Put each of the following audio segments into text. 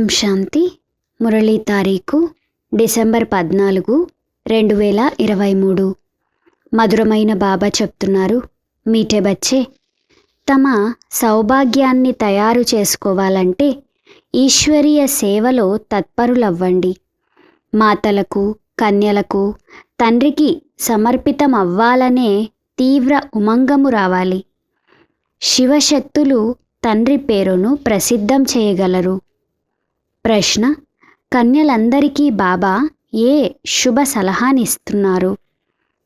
ఓం శాంతి. మురళీ తారీఖు డిసెంబర్ 14, 2023. మధురమైన బాబా చెప్తున్నారు, మీఠే బచ్చే, తమ సౌభాగ్యాన్ని తయారు చేసుకోవాలంటే ఈశ్వరీయ సేవలో తత్పరులవ్వండి. మాతలకు, కన్యలకు తండ్రికి సమర్పితం అవ్వాలనే తీవ్ర ఉమంగము రావాలి. శివశక్తులు తండ్రి పేరును ప్రసిద్ధం చేయగలరు. ప్రశ్న: కన్యలందరికీ బాబా ఏ శుభ సలహానిస్తున్నారు?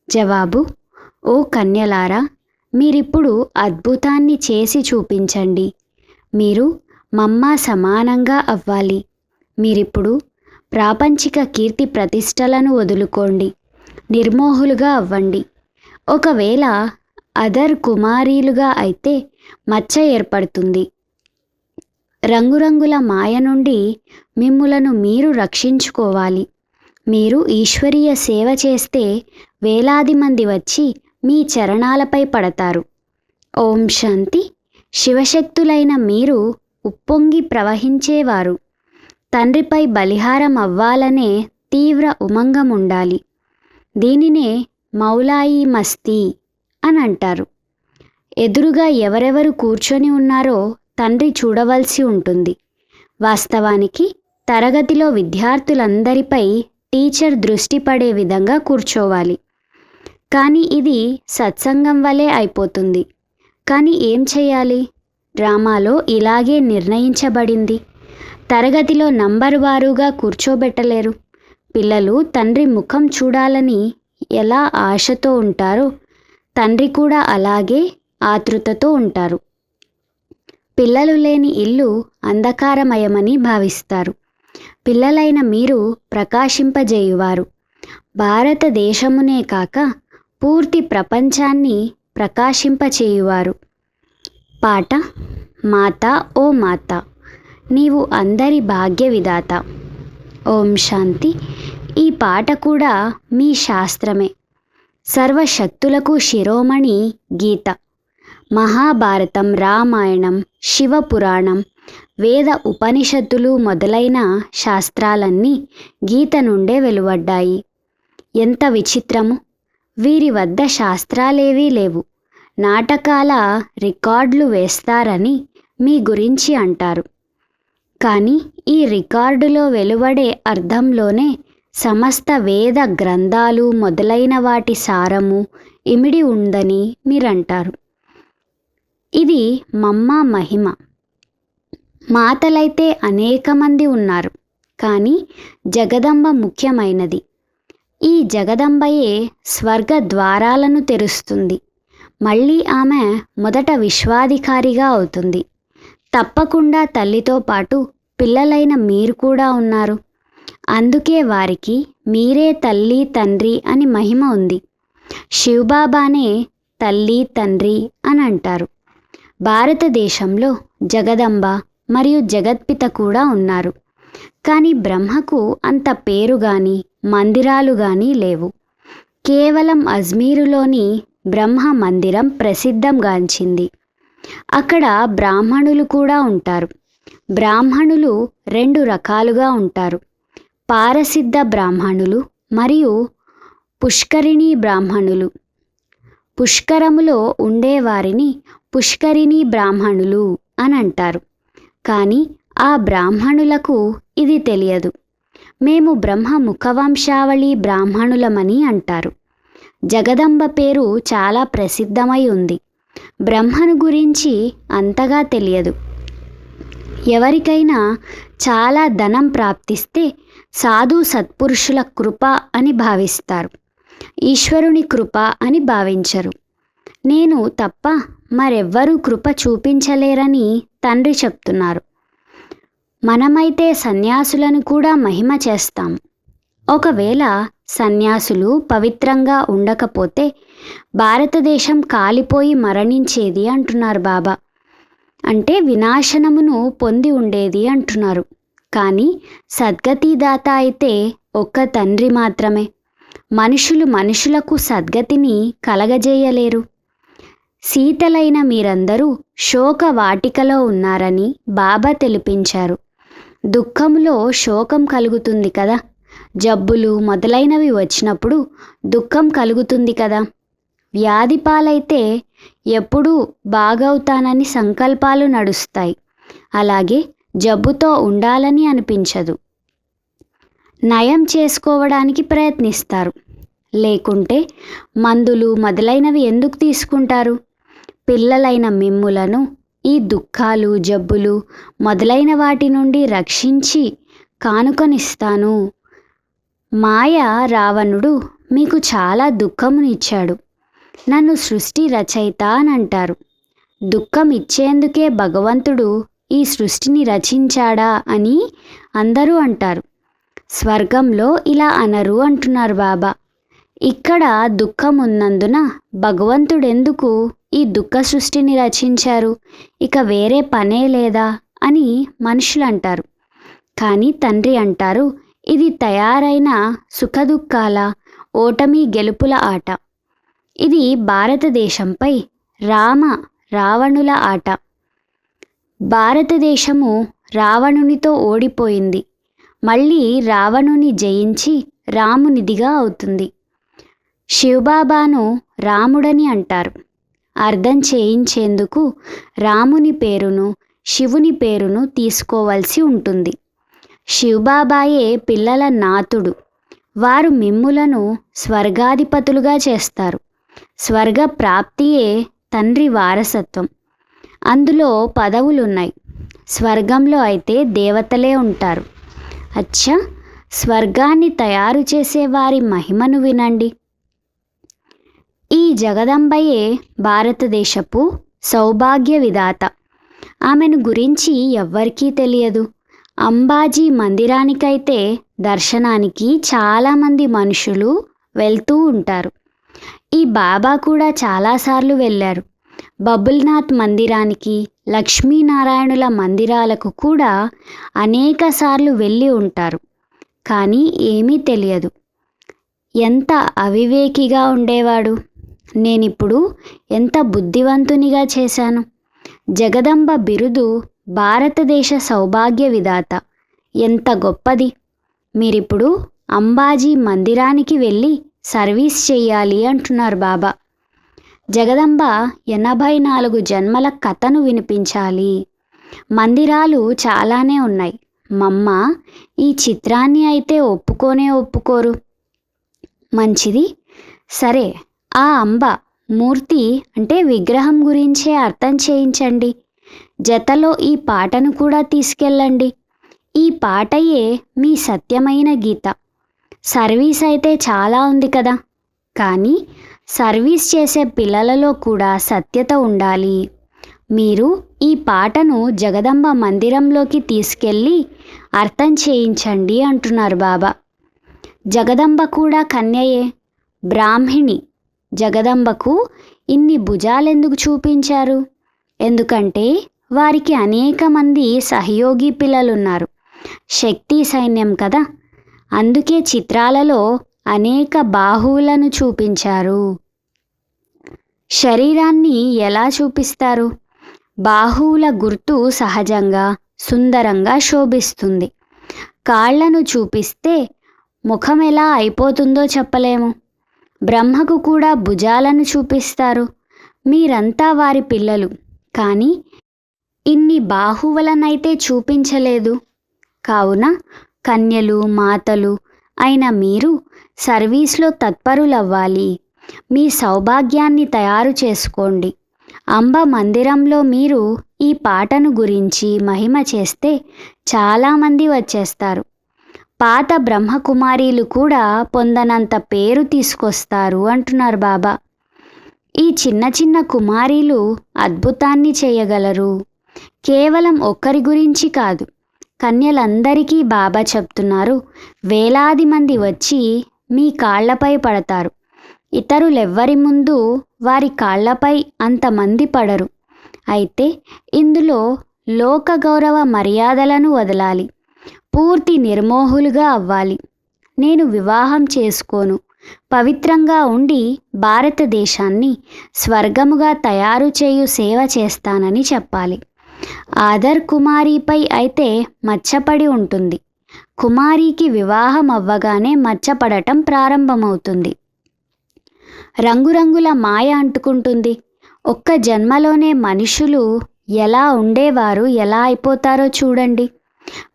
జవాబు: ఓ కన్యలారా, మీరిప్పుడు అద్భుతాన్ని చేసి చూపించండి. మీరు మమ్మ సమానంగా అవ్వాలి. మీరిప్పుడు ప్రాపంచిక కీర్తి ప్రతిష్టలను వదులుకోండి, నిర్మోహులుగా అవ్వండి. ఒకవేళ అదర్ కుమారీలుగా అయితే మచ్చ ఏర్పడుతుంది. రంగురంగుల మాయ నుండి మిమ్ములను మీరు రక్షించుకోవాలి. మీరు ఈశ్వరీయ సేవ చేస్తే వేలాది మంది వచ్చి మీ చరణాలపై పడతారు. ఓం శాంతి. శివశక్తులైన మీరు ఉప్పొంగి ప్రవహించేవారు. తండ్రిపై బలిహారం అవ్వాలనే తీవ్ర ఉమంగం ఉండాలి. దీనినే మౌలాయి మస్తీ అని అంటారు. ఎదురుగా ఎవరెవరు కూర్చొని ఉన్నారో తండ్రి చూడవలసి ఉంటుంది. వాస్తవానికి తరగతిలో విద్యార్థులందరిపై టీచర్ దృష్టి పడే విధంగా కూర్చోవాలి. కానీ ఇది సత్సంగం వలె అయిపోతుంది. కానీ ఏం చేయాలి? డ్రామాలో ఇలాగే నిర్ణయించబడింది. తరగతిలో నంబర్ వారుగా కూర్చోబెట్టలేరు. పిల్లలు తండ్రి ముఖం చూడాలని ఎలా ఆశతో ఉంటారో తండ్రి కూడా అలాగే ఆతృతతో ఉంటారు. పిల్లలు లేని ఇల్లు అంధకారమయమని భావిస్తారు. పిల్లలైన మీరు ప్రకాశింపజేయువారు. భారతదేశమునే కాక పూర్తి ప్రపంచాన్ని ప్రకాశింపచేయువారు. పాట: మాత ఓ మాత, నీవు అందరి భాగ్య విధాత. ఓం శాంతి. ఈ పాట కూడా మీ శాస్త్రమే. సర్వశక్తులకు శిరోమణి గీత. మహాభారతం, రామాయణం, శివపురాణం, వేద ఉపనిషత్తులు మొదలైన శాస్త్రాలన్నీ గీత నుండే వెలువడ్డాయి. ఎంత విచిత్రము! వీరి వద్ద శాస్త్రాలేవీ లేవు. నాటకాల రికార్డులు వేస్తారని మీ గురించి అంటారు. కానీ ఈ రికార్డులో వెలువడే అర్థంలోనే సమస్త వేద గ్రంథాలు మొదలైన వాటి సారము ఇమిడి ఉందని మీరంటారు. ఇది మమ్మ మహిమ. మాతలైతే అనేక మంది ఉన్నారు, కానీ జగదంబ ముఖ్యమైనది. ఈ జగదంబయే స్వర్గ ద్వారాలను తెరుస్తుంది. మళ్ళీ ఆమె మొదట విశ్వాధికారిగా అవుతుంది. తప్పకుండా తల్లితో పాటు పిల్లలైన మీరు కూడా ఉన్నారు. అందుకే వారికి మీరే తల్లి, తండ్రి అని మహిమ ఉంది. శివబాబానే తల్లి, తండ్రి అని అంటారు. భారతదేశంలో జగదంబ మరియు జగత్పిత కూడా ఉన్నారు. కానీ బ్రహ్మకు అంత పేరు కానీ మందిరాలు కానీ లేవు. కేవలం అజ్మీరులోని బ్రహ్మ మందిరం ప్రసిద్ధంగాంచింది. అక్కడ బ్రాహ్మణులు కూడా ఉంటారు. బ్రాహ్మణులు 2 రకాలుగా ఉంటారు: పారసిద్ధ బ్రాహ్మణులు మరియు పుష్కరిణీ బ్రాహ్మణులు. పుష్కరములో ఉండేవారిని పుష్కరిణీ బ్రాహ్మణులు అని అంటారు. కానీ ఆ బ్రాహ్మణులకు ఇది తెలియదు. మేము బ్రహ్మ ముఖవంశావళి బ్రాహ్మణులమని అంటారు. జగదంబ పేరు చాలా ప్రసిద్ధమై ఉంది. బ్రహ్మను గురించి అంతగా తెలియదు. ఎవరికైనా చాలా ధనం ప్రాప్తిస్తే సాధు సత్పురుషుల కృప అని భావిస్తారు. ఈశ్వరుని కృప అని భావించరు. నేను తప్ప మరెవ్వరూ కృప చూపించలేరని తండ్రి చెప్తున్నారు. మనమైతే సన్యాసులను కూడా మహిమ చేస్తాం. ఒకవేళ సన్యాసులు పవిత్రంగా ఉండకపోతే భారతదేశం కాలిపోయి మరణించేది అంటున్నారు బాబా. అంటే వినాశనమును పొంది ఉండేది అంటున్నారు. కానీ సద్గతిదాత అయితే ఒక్క తండ్రి మాత్రమే. మనుషులు మనుషులకు సద్గతిని కలగజేయలేరు. శీతలైన మీరందరూ శోక వాటికలో ఉన్నారని బాబా తెలిపించారు. దుఃఖంలో శోకం కలుగుతుంది కదా. జబ్బులు మొదలైనవి వచ్చినప్పుడు దుఃఖం కలుగుతుంది కదా. వ్యాధి పాలైతే ఎప్పుడూ బాగవుతానని సంకల్పాలు నడుస్తాయి. అలాగే జబ్బుతో ఉండాలని అనిపించదు. నయం చేసుకోవడానికి ప్రయత్నిస్తారు. లేకుంటే మందులు మొదలైనవి ఎందుకు తీసుకుంటారు? పిల్లలైన మిమ్ములను ఈ దుఃఖాలు, జబ్బులు మొదలైన వాటి నుండి రక్షించి కానుకనిస్తాను. మాయ రావణుడు మీకు చాలా దుఃఖమునిచ్చాడు. నన్ను సృష్టి రచయిత అని అంటారు. దుఃఖం ఇచ్చేందుకే భగవంతుడు ఈ సృష్టిని రచించాడా అని అందరూ అంటారు. స్వర్గంలో ఇలా అనరు అంటున్నారు బాబా. ఇక్కడ దుఃఖం ఉన్నందున భగవంతుడెందుకు ఈ దుఃఖ సృష్టిని రచించారు, ఇక వేరే పనే లేదా అని మనుషులు అంటారు. కానీ తండ్రి అంటారు, ఇది తయారైన సుఖదుఖాల, ఓటమి గెలుపుల ఆట. ఇది భారతదేశంపై రావణుల ఆట. భారతదేశము రావణునితో ఓడిపోయింది. మళ్ళీ రావణుని జయించి రామునిదిగా అవుతుంది. శివబాబాను రాముడని అంటారు. అర్థం చేయించేందుకు రాముని పేరును, శివుని పేరును తీసుకోవలసి ఉంటుంది. శివబాబాయే పిల్లల నాథుడు. వారు మిమ్ములను స్వర్గాధిపతులుగా చేస్తారు. స్వర్గ ప్రాప్తియే తండ్రి వారసత్వం. అందులో పదవులున్నాయి. స్వర్గంలో అయితే దేవతలే ఉంటారు. అచ్చా, స్వర్గాన్ని తయారు చేసే వారి మహిమను వినండి. ఈ జగదంబయే భారతదేశపు సౌభాగ్య విధాత. ఆమెను గురించి ఎవ్వరికీ తెలియదు. అంబాజీ మందిరానికైతే దర్శనానికి చాలామంది మనుషులు వెళ్తూ ఉంటారు. ఈ బాబా కూడా చాలాసార్లు వెళ్ళారు. బబుల్నాథ్ మందిరానికి, లక్ష్మీనారాయణుల మందిరాలకు కూడా అనేకసార్లు వెళ్ళి ఉంటారు. కానీ ఏమీ తెలియదు. ఎంత అవివేకిగా ఉండేవాడు. నేనిప్పుడు ఎంత బుద్ధివంతునిగా చేశాను. జగదంబ బిరుదు భారతదేశ సౌభాగ్య విధాత. ఎంత గొప్పది. మీరిప్పుడు అంబాజీ మందిరానికి వెళ్ళి సర్వీస్ చెయ్యాలి అంటున్నారు బాబా. జగదంబ 84 జన్మల కథను వినిపించాలి. మందిరాలు చాలానే ఉన్నాయి. మమ్మ ఈ చిత్రాన్ని అయితే ఒప్పుకోరు. మంచిది, సరే. ఆ అంబ మూర్తి అంటే విగ్రహం గురించే అర్థం చేయించండి. జతలో ఈ పాటను కూడా తీసుకెళ్ళండి. ఈ పాటయే మీ సత్యమైన గీత. సర్వీస్ అయితే చాలా ఉంది కదా, కానీ సర్వీస్ చేసే పిల్లలలో కూడా సత్యత ఉండాలి. మీరు ఈ పాటను జగదంబ మందిరంలోకి తీసుకెళ్ళి అర్థం చేయించండి అంటున్నారు బాబా. జగదంబ కూడా కన్యయే, బ్రాహ్మిణి. జగదంబకు ఇన్ని భుజాలెందుకు చూపించారు? ఎందుకంటే వారికి అనేక మంది సహయోగి పిల్లలున్నారు. శక్తి సైన్యం కదా. అందుకే చిత్రాలలో అనేక బాహువులను చూపించారు. శరీరాన్ని ఎలా చూపిస్తారు? బాహువుల గుర్తు సహజంగా సుందరంగా శోభిస్తుంది. కాళ్లను చూపిస్తే ముఖం ఎలా అయిపోతుందో చెప్పలేము. బ్రహ్మకు కూడా భుజాలను చూపిస్తారు. మీరంతా వారి పిల్లలు, కానీ ఇన్ని బాహువులనైతే చూపించలేదు. కావున కన్యలు, మాతలు అయిన మీరు సర్వీస్లో తత్పరులవ్వాలి. మీ సౌభాగ్యాన్ని తయారు చేసుకోండి. అంబ మందిరంలో మీరు ఈ పాటను గురించి మహిమ చేస్తే చాలామంది వచ్చేస్తారు. పాత బ్రహ్మకుమారీలు కూడా పొందనంత పేరు తీసుకొస్తారు అంటున్నారు బాబా. ఈ చిన్న చిన్న కుమారీలు అద్భుతాన్ని చేయగలరు. కేవలం ఒక్కరి గురించి కాదు, కన్యలందరికీ బాబా చెప్తున్నారు. వేలాది మంది వచ్చి మీ కాళ్లపై పడతారు. ఇతరులెవ్వరి ముందు వారి కాళ్లపై అంతమంది పడరు. అయితే ఇందులో లోక గౌరవ మర్యాదలను వదలాలి. పూర్తి నిర్మోహులుగా అవ్వాలి. నేను వివాహం చేసుకోను, పవిత్రంగా ఉండి భారతదేశాన్ని స్వర్గముగా తయారు చేయు సేవ చేస్తానని చెప్పాలి. ఆదర్ కుమారిపై అయితే మచ్చపడి ఉంటుంది. కుమారికి వివాహం అవ్వగానే మచ్చపడటం ప్రారంభమవుతుంది. రంగురంగుల మాయ అంటుకుంటుంది. ఒక్క జన్మలోనే మనుషులు ఎలా ఉండేవారు ఎలా అయిపోతారో చూడండి.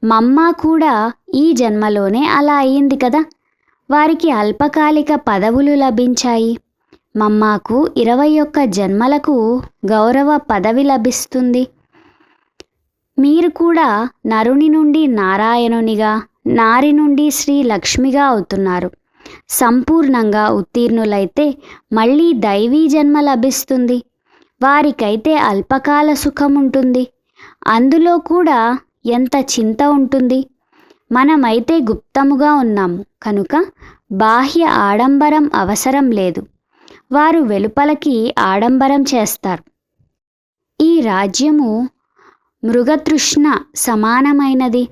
మమ్మ కూడా ఈ జన్మలోనే అలా అయ్యింది కదా. వారికి అల్పకాలిక పదవులు లభించాయి. మమ్మకు 21 జన్మలకు గౌరవ పదవి లభిస్తుంది. మీరు కూడా నరుని నుండి నారాయణునిగా, నారి నుండి శ్రీ లక్ష్మిగా అవుతున్నారు. సంపూర్ణంగా ఉత్తీర్ణులైతే మళ్ళీ దైవీ జన్మ లభిస్తుంది. వారికైతే అల్పకాల సుఖం ఉంటుంది. అందులో కూడా ఎంత చింత ఉంటుంది. మనమైతే గుప్తముగా ఉన్నాము కనుక బాహ్య ఆడంబరం అవసరం లేదు. వారు వెలుపలకి ఆడంబరం చేస్తారు. ఈ రాజ్యము మృగతృష్ణ సమానమైనది.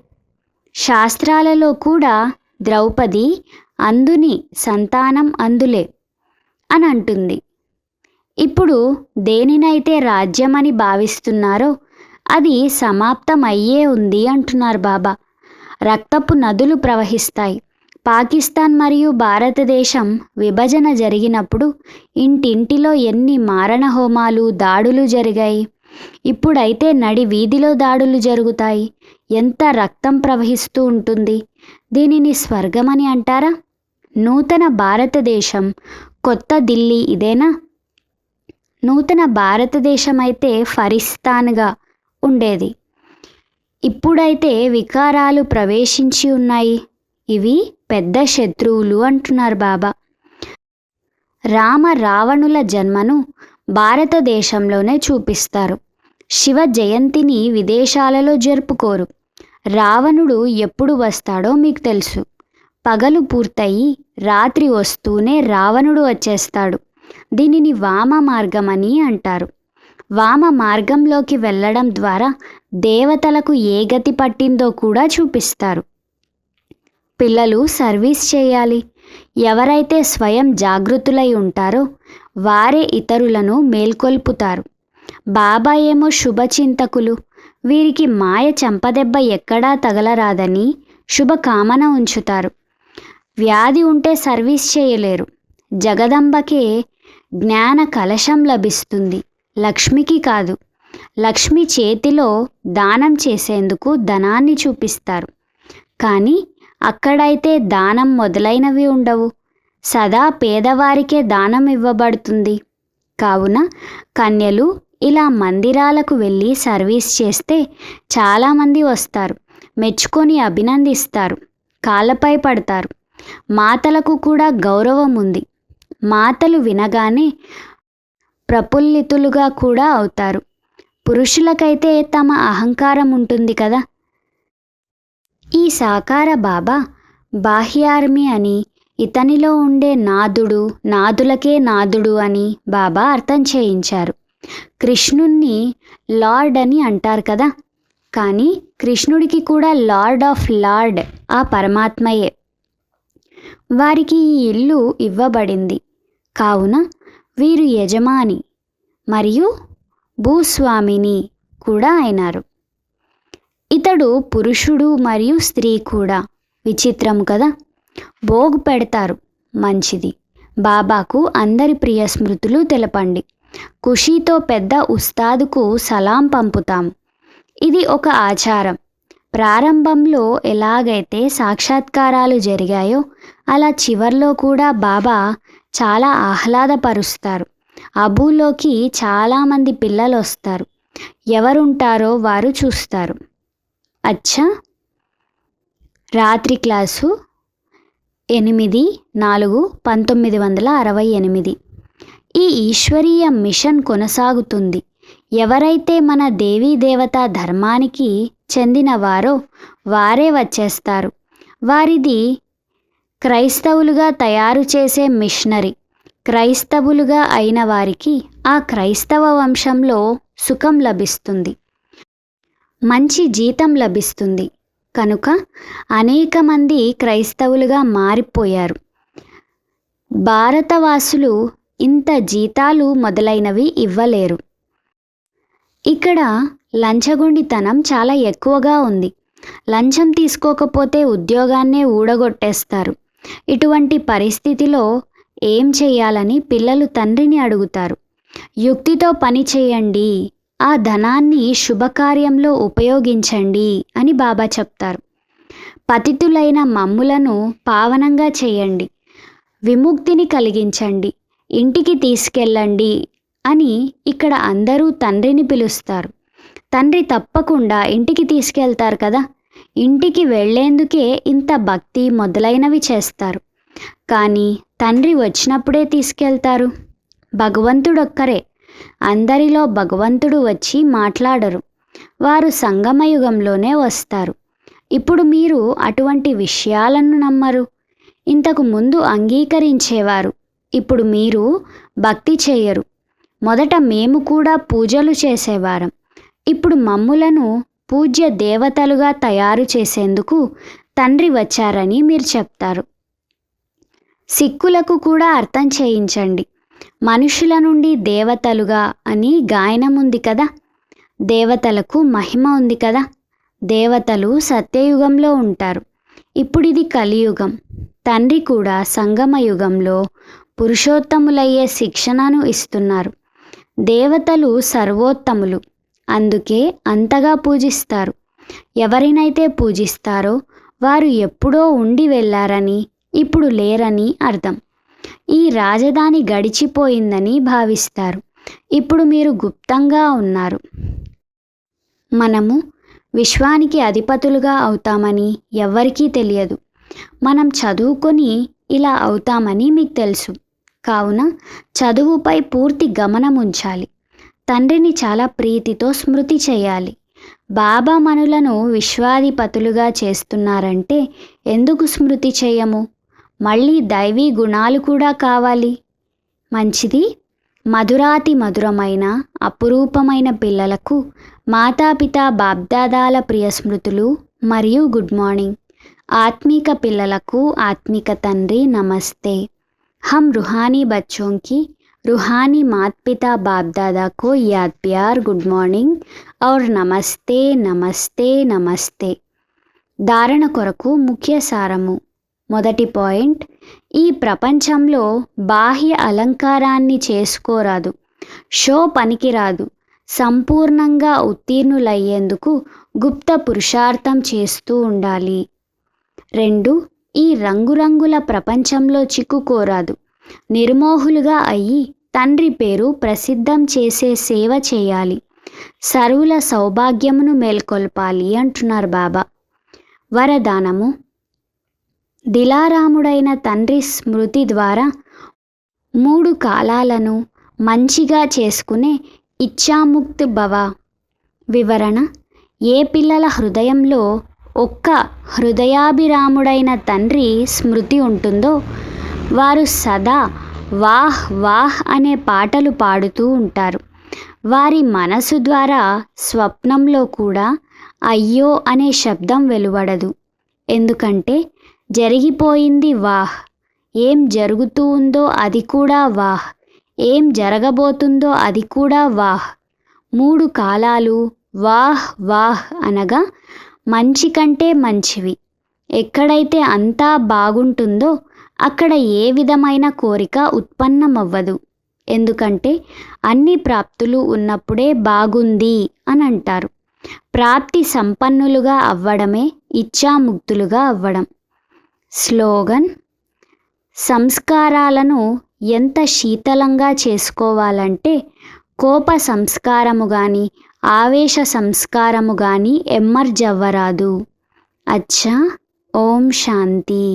శాస్త్రాలలో కూడా ద్రౌపది అందుని సంతానం అందులే అని అంటుంది. ఇప్పుడు దేనినైతే రాజ్యమని భావిస్తున్నారో అది సమాప్తమయ్యే ఉంది అంటున్నారు బాబా. రక్తపు నదులు ప్రవహిస్తాయి. పాకిస్తాన్ మరియు భారతదేశం విభజన జరిగినప్పుడు ఇంటింటిలో ఎన్ని మారణ హోమాలు దాడులు జరిగాయి. ఇప్పుడైతే నడి వీధిలో దాడులు జరుగుతాయి. ఎంత రక్తం ప్రవహిస్తూ ఉంటుంది. దీనిని స్వర్గమని అంటారా? నూతన భారతదేశం కొత్త ఢిల్లీ ఇదేనా? నూతన భారతదేశం అయితే ఫరిస్తాన్గా ఉండేది. ఇప్పుడైతే వికారాలు ప్రవేశించి ఉన్నాయి. ఇవి పెద్ద శత్రువులు అంటున్నారు బాబా. రామ రావణుల జన్మను భారతదేశంలోనే చూపిస్తారు. శివ జయంతిని విదేశాలలో జరుపుకోరు. రావణుడు ఎప్పుడు వస్తాడో మీకు తెలుసు. పగలు పూర్తయి రాత్రి వస్తూనే రావణుడు వచ్చేస్తాడు. దీనిని వామ మార్గమని అంటారు. వామ మార్గంలోకి వెళ్ళడం ద్వారా దేవతలకు ఏ గతి పట్టిందో కూడా చూపిస్తారు. పిల్లలు సర్వీస్ చేయాలి. ఎవరైతే స్వయం జాగృతులై ఉంటారో వారే ఇతరులను మేల్కొల్పుతారు. బాబా ఏమో శుభచింతకులు. వీరికి మాయ చెంపదెబ్బ ఎక్కడా తగలరాదని శుభకామన ఉంచుతారు. వ్యాధి ఉంటే సర్వీస్ చేయలేరు. జగదంబకే జ్ఞాన కలశం లభిస్తుంది, లక్ష్మికి కాదు. లక్ష్మి చేతిలో దానం చేసేందుకు ధనాన్ని చూపిస్తారు. కానీ అక్కడైతే దానం మొదలైనవి ఉండవు. సదా పేదవారికే దానం ఇవ్వబడుతుంది. కావున కన్యలు ఇలా మందిరాలకు వెళ్ళి సర్వీస్ చేస్తే చాలామంది వస్తారు. మెచ్చుకొని అభినందిస్తారు. కాళ్ళపై పడతారు. మాతలకు కూడా గౌరవం ఉంది. మాతలు వినగానే ప్రఫుల్లితులుగా కూడా అవుతారు. పురుషులకైతే తమ అహంకారం ఉంటుంది కదా. ఈ సాకార బాబా బాహ్యార్మి అని, ఇతనిలో ఉండే నాదుడు నాదులకే నాదుడు అని బాబా అర్థం చేయించారు. కృష్ణుణ్ణి లార్డ్ అని అంటారు కదా. కానీ కృష్ణుడికి కూడా లార్డ్ ఆఫ్ లార్డ్ ఆ పరమాత్మయే. వారికి ఈ ఇల్లు ఇవ్వబడింది. కావున వీరు యజమాని మరియు భూస్వామిని కూడా అయినారు. ఇతడు పురుషుడు మరియు స్త్రీ కూడా. విచిత్రం కదా. భోగ్ పెడతారు, మంచిది. బాబాకు అందరి ప్రియ స్మృతులు తెలపండి. ఖుషీతో పెద్ద ఉస్తాదుకు సలాం పంపుతాము. ఇది ఒక ఆచారం. ప్రారంభంలో ఎలాగైతే సాక్షాత్కారాలు జరిగాయో అలా చివర్లో కూడా బాబా చాలా ఆహ్లాదపరుస్తారు. అబూలోకి చాలామంది పిల్లలు వస్తారు. ఎవరుంటారో వారు చూస్తారు. అచ్చా. రాత్రి క్లాసు 8/4/1968. ఈ ఈశ్వరీయ మిషన్ కొనసాగుతుంది. ఎవరైతే మన దేవీ దేవతా ధర్మానికి చెందినవారో వారే వచ్చేస్తారు. వారిది క్రైస్తవులుగా తయారు చేసే మిషనరీ. క్రైస్తవులుగా అయిన వారికి ఆ క్రైస్తవ వంశంలో సుఖం లభిస్తుంది, మంచి జీతం లభిస్తుంది. కనుక అనేక మంది క్రైస్తవులుగా మారిపోయారు. భారతవాసులు ఇంత జీతాలు మొదలైనవి ఇవ్వలేరు. ఇక్కడ లంచగొండితనం చాలా ఎక్కువగా ఉంది. లంచం తీసుకోకపోతే ఉద్యోగాన్నే ఊడగొట్టేస్తారు. ఇటువంటి పరిస్థితిలో ఏం చేయాలని పిల్లలు తండ్రిని అడుగుతారు. యుక్తితో పని చేయండి, ఆ ధనాన్ని శుభకార్యంలో ఉపయోగించండి అని బాబా చెప్తారు. పతితులైన మమ్ములను పావనంగా చేయండి, విముక్తిని కలిగించండి, ఇంటికి తీసుకెళ్ళండి అని ఇక్కడ అందరూ తండ్రిని పిలుస్తారు. తండ్రి తప్పకుండా ఇంటికి తీసుకెళ్తారు కదా. ఇంటికి వెళ్లేందుకే ఇంత భక్తి మొదలైనవి చేస్తారు. కానీ తండ్రి వచ్చినప్పుడే తీసుకెళ్తారు. భగవంతుడొక్కరే. అందరిలో భగవంతుడు వచ్చి మాట్లాడరు. వారు సంగమయుగంలోనే వస్తారు. ఇప్పుడు మీరు అటువంటి విషయాలను నమ్మరు. ఇంతకు ముందు అంగీకరించేవారు, ఇప్పుడు మీరు భక్తి చేయరు. మొదట మేము కూడా పూజలు చేసేవారం, ఇప్పుడు మమ్ములను పూజ్య దేవతలుగా తయారు చేసేందుకు తండ్రి వచ్చారని మీరు చెప్తారు. సిక్కులకు కూడా అర్థం చేయించండి. మనుషుల నుండి దేవతలుగా అని గాయనం ఉంది కదా. దేవతలకు మహిమ ఉంది కదా. దేవతలు సత్యయుగంలో ఉంటారు. ఇప్పుడిది కలియుగం. తండ్రి కూడా సంగమయుగంలో పురుషోత్తములయ్యే శిక్షణను ఇస్తున్నారు. దేవతలు సర్వోత్తములు, అందుకే అంతగా పూజిస్తారు. ఎవరినైతే పూజిస్తారో వారు ఎప్పుడో ఉండి వెళ్ళారని, ఇప్పుడు లేరని అర్థం. ఈ రాజధాని గడిచిపోయిందని భావిస్తారు. ఇప్పుడు మీరు గుప్తంగా ఉన్నారు. మనము విశ్వానికి అధిపతులుగా అవుతామని ఎవ్వరికీ తెలియదు. మనం చదువుకొని ఇలా అవుతామని మీకు తెలుసు. కావున చదువుపై పూర్తి గమనం ఉంచాలి. తండ్రిని చాలా ప్రీతితో స్మృతి చేయాలి. బాబా మనులను విశ్వాధిపతులుగా చేస్తున్నారంటే ఎందుకు స్మృతి చేయము? మళ్ళీ దైవీ గుణాలు కూడా కావాలి. మంచిది. మధురాతి మధురమైన అపురూపమైన పిల్లలకు మాతాపిత బాబ్దాదాల ప్రియ స్మృతులు మరియు గుడ్ మార్నింగ్. ఆత్మిక పిల్లలకు ఆత్మిక తండ్రి నమస్తే. हम रूहानी बच्चों की रूहानी माता पिता बाप दादा को याद प्यार गुड मॉर्निंग और నమస్తే నమస్తే నమస్తే. ధారణ కొరకు ముఖ్య సారము. మొదటి పాయింట్, ఈ ప్రపంచంలో బాహ్య అలంకారాన్ని చేసుకోరాదు. షో పనికిరాదు. సంపూర్ణంగా ఉత్తీర్ణులయ్యేందుకు గుప్త పురుషార్థం చేస్తూ ఉండాలి. 2, ఈ రంగురంగుల ప్రపంచంలో చిక్కుకోరాదు. నిర్మోహులుగా అయ్యి తండ్రి పేరు ప్రసిద్ధం చేసే సేవ చేయాలి. సర్వుల సౌభాగ్యమును మేల్కొల్పాలి అంటున్నారు బాబా. వరదానము. దిలారాముడైన తండ్రి స్మృతి ద్వారా 3 కాలాలను మంచిగా చేసుకునే ఇచ్ఛాముక్త్ భవ. వివరణ. ఏ పిల్లల హృదయంలో ఒక్క హృదయాభిరాముడైన తండ్రి స్మృతి ఉంటుందో వారు సదా వాహ్ వాహ్ అనే పాటలు పాడుతూ ఉంటారు. వారి మనసు ద్వారా స్వప్నంలో కూడా అయ్యో అనే శబ్దం వెలువడదు. ఎందుకంటే జరిగిపోయింది వాహ్, ఏం జరుగుతూ ఉందో అది కూడా వాహ్, ఏం జరగబోతుందో అది కూడా వాహ్. 3 కాలాలు వాహ్ వాహ్ అనగా మంచి కంటే మంచివి. ఎక్కడైతే అంతా బాగుంటుందో అక్కడ ఏ విధమైన కోరిక ఉత్పన్నమవ్వదు. ఎందుకంటే అన్ని ప్రాప్తులు ఉన్నప్పుడే బాగుంది అని అంటారు. ప్రాప్తి సంపన్నులుగా అవ్వడమే ఇచ్ఛాముక్తులుగా అవ్వడం. స్లోగన్. సంస్కారాలను ఎంత శీతలంగా చేసుకోవాలంటే కోప సంస్కారము కానీ ఆవేశ సంస్కారము కానీ ఎమ్మర్జవ్వరాదు. అచ్చా. ఓం శాంతి.